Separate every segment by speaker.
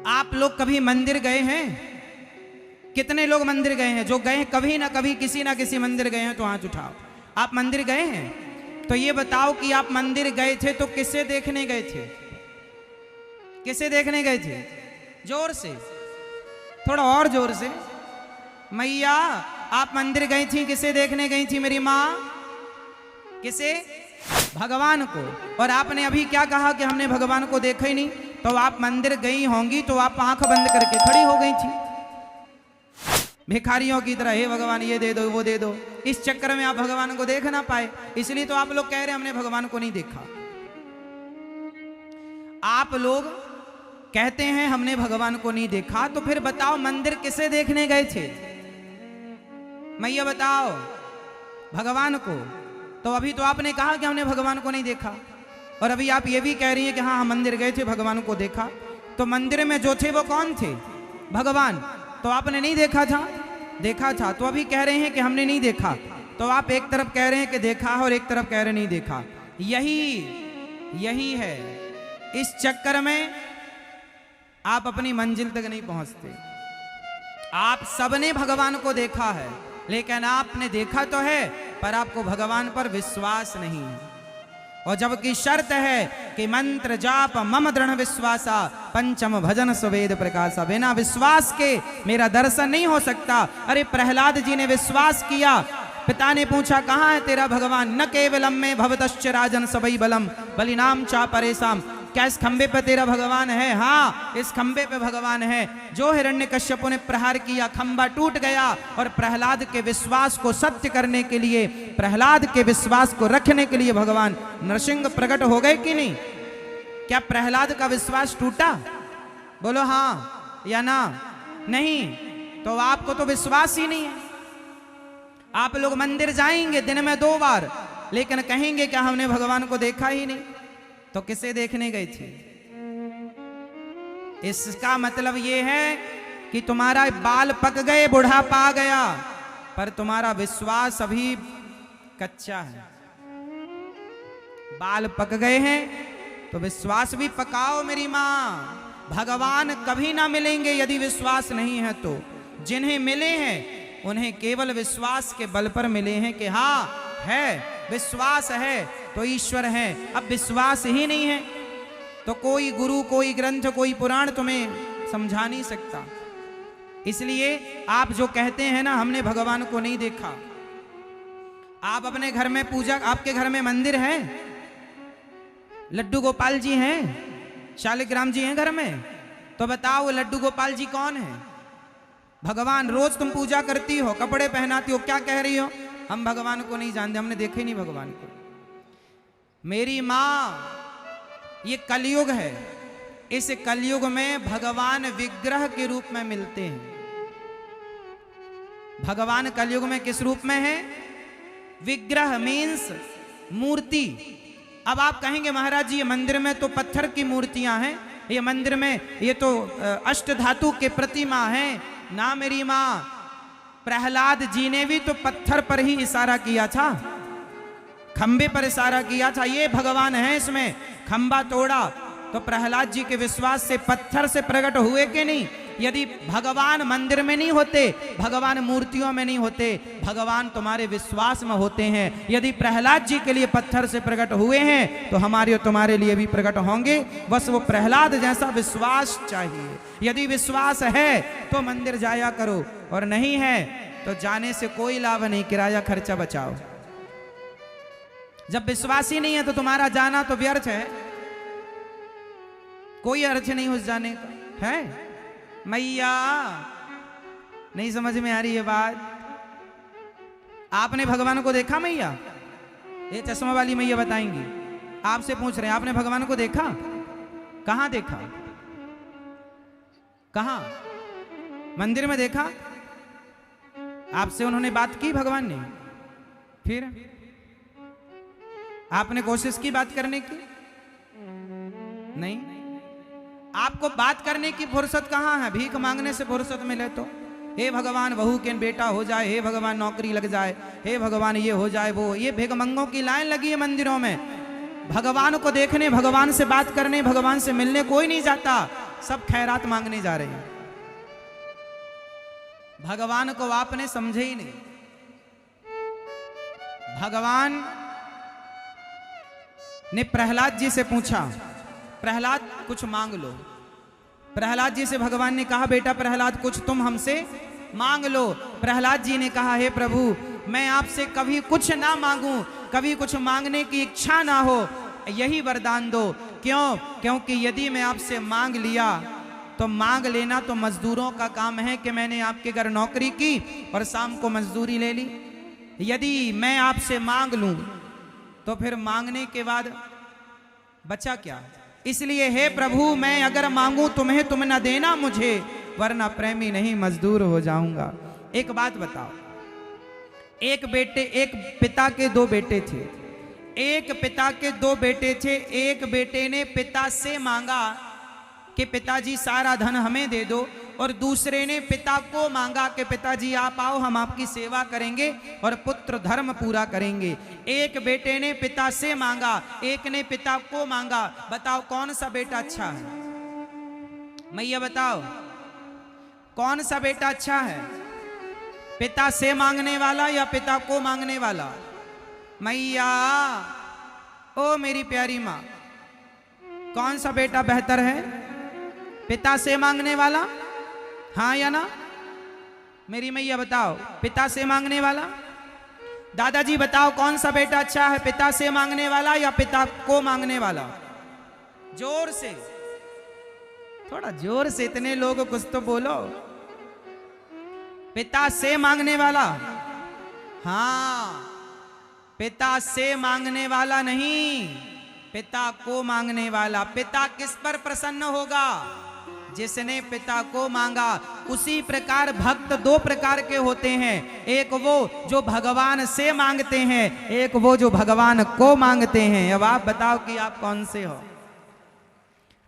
Speaker 1: आप लोग कभी मंदिर गए हैं? कितने लोग मंदिर गए हैं? जो गए हैं कभी ना कभी किसी ना किसी मंदिर गए हैं तो हाथ उठाओ। आप मंदिर गए हैं? तो ये बताओ कि आप मंदिर गए थे तो किसे देखने गए थे? किसे देखने गए थे? जोर से, थोड़ा और जोर से। मैया आप मंदिर गई थी, किसे देखने गई थी मेरी माँ? किसे? भगवान को। और आपने अभी क्या कहा कि हमने भगवान को देखा ही नहीं। तो आप मंदिर गई होंगी तो आप आंख बंद करके खड़ी हो गई थी भिखारियों की तरह, हे भगवान ये दे दो वो दे दो। इस चक्कर में आप भगवान को देख ना पाए, इसलिए तो आप लोग कह रहे हमने भगवान को नहीं देखा। आप लोग कहते हैं हमने भगवान को नहीं देखा, तो फिर बताओ मंदिर किसे देखने गए थे? मैया बताओ भगवान को। तो अभी तो आपने कहा कि हमने भगवान को नहीं देखा, और अभी आप ये भी कह रही हैं कि हाँ हम मंदिर गए थे, भगवान को देखा। तो मंदिर में जो थे वो कौन थे? भगवान। तो आपने नहीं देखा था? देखा था। तो अभी कह रहे हैं कि हमने नहीं देखा। तो आप एक तरफ कह रहे हैं कि देखा और एक तरफ कह रहे नहीं देखा। यही है। इस चक्कर में आप अपनी मंजिल तक नहीं पहुंचते। आप सबने भगवान को देखा है, लेकिन आपने देखा तो है पर आपको भगवान पर विश्वास नहीं है। और जबकि शर्त है कि मंत्र जाप मम दृढ़ विश्वासा पंचम भजन सुवेद प्रकाशा, बिना विश्वास के मेरा दर्शन नहीं हो सकता। अरे प्रहलाद जी ने विश्वास किया। पिता ने पूछा कहाँ है तेरा भगवान? न केवलम में भवतश्च राजन सबई बलम बलिनाम चा परेशान। क्या इस खंबे पे तेरा भगवान है? हाँ इस खंबे पे भगवान है। जो हिरण्यकश्यप ने प्रहार किया खंबा टूट गया, और प्रहलाद के विश्वास को सत्य करने के लिए, प्रहलाद के विश्वास को रखने के लिए भगवान नरसिंह प्रकट हो गए कि नहीं? क्या प्रहलाद का विश्वास टूटा? बोलो हाँ या ना। नहीं। तो आपको तो विश्वास ही नहीं है। आप लोग मंदिर जाएंगे दिन में 2 बार, लेकिन कहेंगे क्या हमने भगवान को देखा ही नहीं। तो किसे देखने गए थे? इसका मतलब यह है कि तुम्हारा बाल पक गए, बुढ़ापा आ गया, पर तुम्हारा विश्वास अभी कच्चा है। बाल पक गए हैं तो विश्वास भी पकाओ मेरी मां। भगवान कभी ना मिलेंगे यदि विश्वास नहीं है तो। जिन्हें मिले हैं उन्हें केवल विश्वास के बल पर मिले हैं कि हाँ है, विश्वास है तो ईश्वर है। अब विश्वास ही नहीं है तो कोई गुरु, कोई ग्रंथ, कोई पुराण तुम्हें समझा नहीं सकता। इसलिए आप जो कहते हैं ना हमने भगवान को नहीं देखा, आप अपने घर में पूजा, आपके घर में मंदिर है, लड्डू गोपाल जी हैं, शालिग्राम जी हैं घर में, तो बताओ लड्डू गोपाल जी कौन है? भगवान। रोज तुम पूजा करती हो, कपड़े पहनाती हो, क्या कह रही हो? हम भगवान को नहीं जानते, हमने देखा ही नहीं भगवान को। मेरी मां ये कलयुग है। इस कलयुग में भगवान विग्रह के रूप में मिलते हैं। भगवान कलयुग में किस रूप में है? विग्रह मीन्स मूर्ति। अब आप कहेंगे महाराज जी ये मंदिर में तो पत्थर की मूर्तियां हैं, ये मंदिर में ये तो अष्ट धातु के प्रतिमा हैं। ना मेरी मां, प्रहलाद जी ने भी तो पत्थर पर ही इशारा किया था, खंबे पर इशारा किया था, ये भगवान है। इसमें खंबा तोड़ा तो प्रहलाद जी के विश्वास से पत्थर से प्रकट हुए कि नहीं? यदि भगवान मंदिर में नहीं होते, भगवान मूर्तियों में नहीं होते, भगवान तुम्हारे विश्वास में होते हैं। यदि प्रहलाद जी के लिए पत्थर से प्रकट हुए हैं तो हमारे और तुम्हारे लिए भी प्रकट होंगे। बस वो प्रहलाद जैसा विश्वास चाहिए। यदि विश्वास है तो मंदिर जाया करो, और नहीं है तो जाने से कोई लाभ नहीं, किराया खर्चा बचाओ। जब विश्वास ही नहीं है तो तुम्हारा जाना तो व्यर्थ है, कोई अर्थ नहीं उस जाने का है। मैया नहीं समझ में आ रही है बात? आपने भगवान को देखा मैया? ये चश्मा वाली मैया बताएंगी। आपसे पूछ रहे हैं आपने भगवान को देखा? कहां देखा? कहां? मंदिर में देखा? आपसे उन्होंने बात की भगवान ने? फिर आपने कोशिश की बात करने की? नहीं। आपको बात करने की फुर्सत कहां है? भीख मांगने से फुर्सत मिले तो हे भगवान बहू के बेटा हो जाए, हे भगवान नौकरी लग जाए, हे भगवान ये हो जाए वो। ये भिखमंगों की लाइन लगी है मंदिरों में। भगवान को देखने, भगवान से बात करने, भगवान से मिलने कोई नहीं जाता। सब खैरात मांगने जा रहे हैं। भगवान को आपने समझे ही नहीं। भगवान ने प्रहलाद जी से पूछा, प्रहलाद कुछ मांग लो। प्रहलाद जी से भगवान ने कहा, बेटा प्रहलाद कुछ तुम हमसे मांग लो। प्रहलाद जी ने कहा, हे प्रभु मैं आपसे कभी कुछ ना मांगूं, कभी कुछ मांगने की इच्छा ना हो, यही वरदान दो। क्यों? क्योंकि यदि मैं आपसे मांग लिया तो मांग लेना तो मजदूरों का काम है कि मैंने आपके घर नौकरी की और शाम को मजदूरी ले ली। यदि मैं आपसे मांग लूं तो फिर मांगने के बाद बचा क्या? इसलिए हे प्रभु मैं अगर मांगूं तुम्हें तुम न देना मुझे, वरना प्रेमी नहीं मजदूर हो जाऊंगा। एक बात बताओ, एक पिता के दो बेटे थे। एक पिता के दो बेटे थे। एक बेटे ने पिता से मांगा कि पिताजी सारा धन हमें दे दो, और दूसरे ने पिता को मांगा कि पिताजी आप आओ हम आपकी सेवा करेंगे और पुत्र धर्म पूरा करेंगे। एक बेटे ने पिता से मांगा, एक ने पिता को मांगा। बताओ कौन सा बेटा अच्छा है? मैया बताओ कौन सा बेटा अच्छा है? पिता से मांगने वाला या पिता को मांगने वाला? मैया ओ मेरी प्यारी माँ, कौन सा बेटा बेहतर है? पिता से मांगने वाला, हाँ या ना? मेरी मैया बताओ, पिता से मांगने वाला? दादाजी बताओ कौन सा बेटा अच्छा है, पिता से मांगने वाला या पिता को मांगने वाला? जोर से, थोड़ा जोर से, इतने लोग कुछ तो बोलो। पिता से मांगने वाला? हाँ, पिता से मांगने वाला नहीं, पिता को मांगने वाला। पिता किस पर प्रसन्न होगा? जिसने पिता को मांगा। उसी प्रकार भक्त दो प्रकार के होते हैं, एक वो जो भगवान से मांगते हैं, एक वो जो भगवान को मांगते हैं। अब आप बताओ कि आप कौन से हो?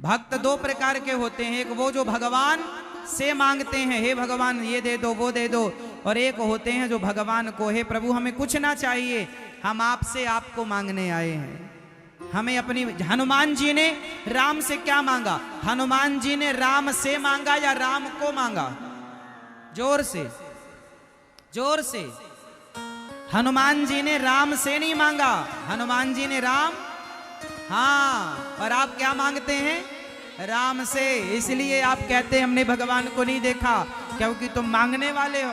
Speaker 1: भक्त दो प्रकार के होते हैं, एक वो जो भगवान से मांगते हैं, हे भगवान ये दे दो वो दे दो, और एक होते हैं जो भगवान को, हे प्रभु हमें कुछ ना चाहिए, हम आपसे आपको मांगने आए हैं। हमें अपनी, हनुमान जी ने राम से क्या मांगा? हनुमान जी ने राम से मांगा या राम को मांगा? जोर से, जोर से। हनुमान जी ने राम से नहीं मांगा, हनुमान जी ने राम, हाँ, और आप क्या मांगते हैं? राम से। इसलिए आप कहते हैं हमने भगवान को नहीं देखा, क्योंकि तुम मांगने वाले हो।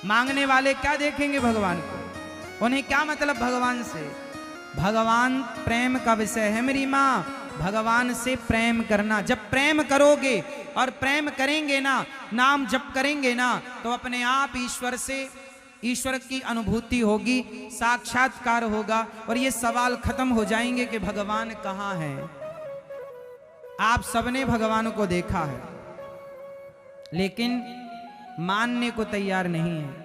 Speaker 1: मांगने वाले क्या देखेंगे भगवान को? उन्हें क्या मतलब भगवान से? भगवान प्रेम का विषय है मेरी माँ। भगवान से प्रेम करना, जब प्रेम करोगे और प्रेम करेंगे ना, नाम जप करेंगे ना, तो अपने आप ईश्वर से, ईश्वर की अनुभूति होगी, साक्षात्कार होगा, और ये सवाल खत्म हो जाएंगे कि भगवान कहाँ है। आप सबने भगवान को देखा है, लेकिन मानने को तैयार नहीं है।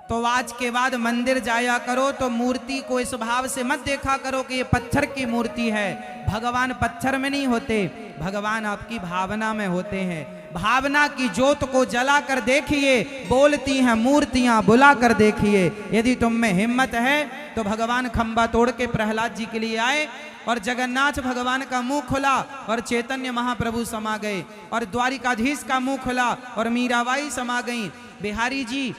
Speaker 1: तो आज के बाद मंदिर जाया करो तो मूर्ति को इस भाव से मत देखा करो कि ये पत्थर की मूर्ति है। भगवान पत्थर में नहीं होते, भगवान आपकी भावना में होते हैं। भावना की ज्योत को जला कर देखिए, बोलती हैं मूर्तियां, बुला कर देखिए। यदि तुम में हिम्मत है तो भगवान खंबा तोड़ के प्रहलाद जी के लिए आए, और जगन्नाथ भगवान का मुंह खुला और चैतन्य महाप्रभु समा गए, और द्वारिकाधीश का मुंह खुला और मीराबाई समा गई। बिहारी जी,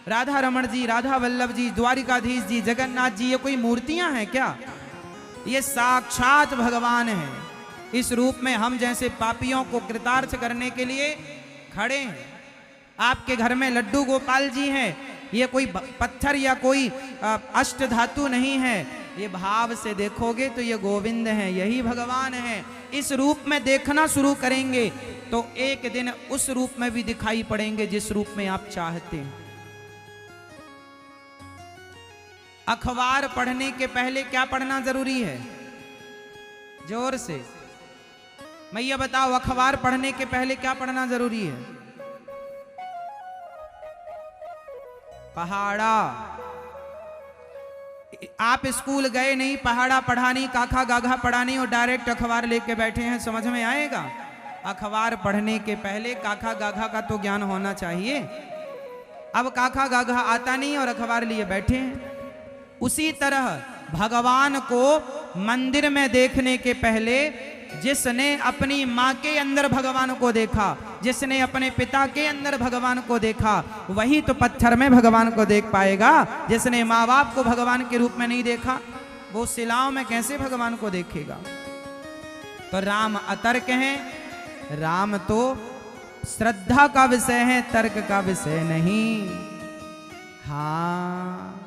Speaker 1: राधा रमण जी, राधा वल्लभ जी, द्वारिकाधीश जी, जगन्नाथ जी, ये कोई मूर्तियां हैं क्या? ये साक्षात भगवान हैं। इस रूप में हम जैसे पापियों को कृतार्थ करने के लिए खड़े हैं। आपके घर में लड्डू गोपाल जी हैं, ये कोई पत्थर या कोई अष्ट धातु नहीं है। ये भाव से देखोगे तो ये गोविंद हैं, यही भगवान हैं। इस रूप में देखना शुरू करेंगे तो एक दिन उस रूप में भी दिखाई पड़ेंगे जिस रूप में आप चाहते हैं। अखबार पढ़ने के पहले क्या पढ़ना जरूरी है? जोर से मैया बताओ, अखबार पढ़ने के पहले क्या पढ़ना जरूरी है? पहाड़ा। आप स्कूल गए नहीं, पहाड़ा पढ़ा नहीं, काखा गाघा पढ़ा नहीं, और डायरेक्ट अखबार लेके बैठे हैं, समझ में आएगा? अखबार पढ़ने के पहले काखा गाघा का तो ज्ञान होना चाहिए। अब काखा गाघा आता नहीं और अखबार लिए बैठे हैं। उसी तरह भगवान को मंदिर में देखने के पहले जिसने अपनी माँ के अंदर भगवान को देखा, जिसने अपने पिता के अंदर भगवान को देखा, वही तो पत्थर में भगवान को देख पाएगा। जिसने माँ बाप को भगवान के रूप में नहीं देखा, वो शिलाओं में कैसे भगवान को देखेगा। तो राम अतर्क हैं, राम तो श्रद्धा का विषय है, तर्क का विषय नहीं। हाँ।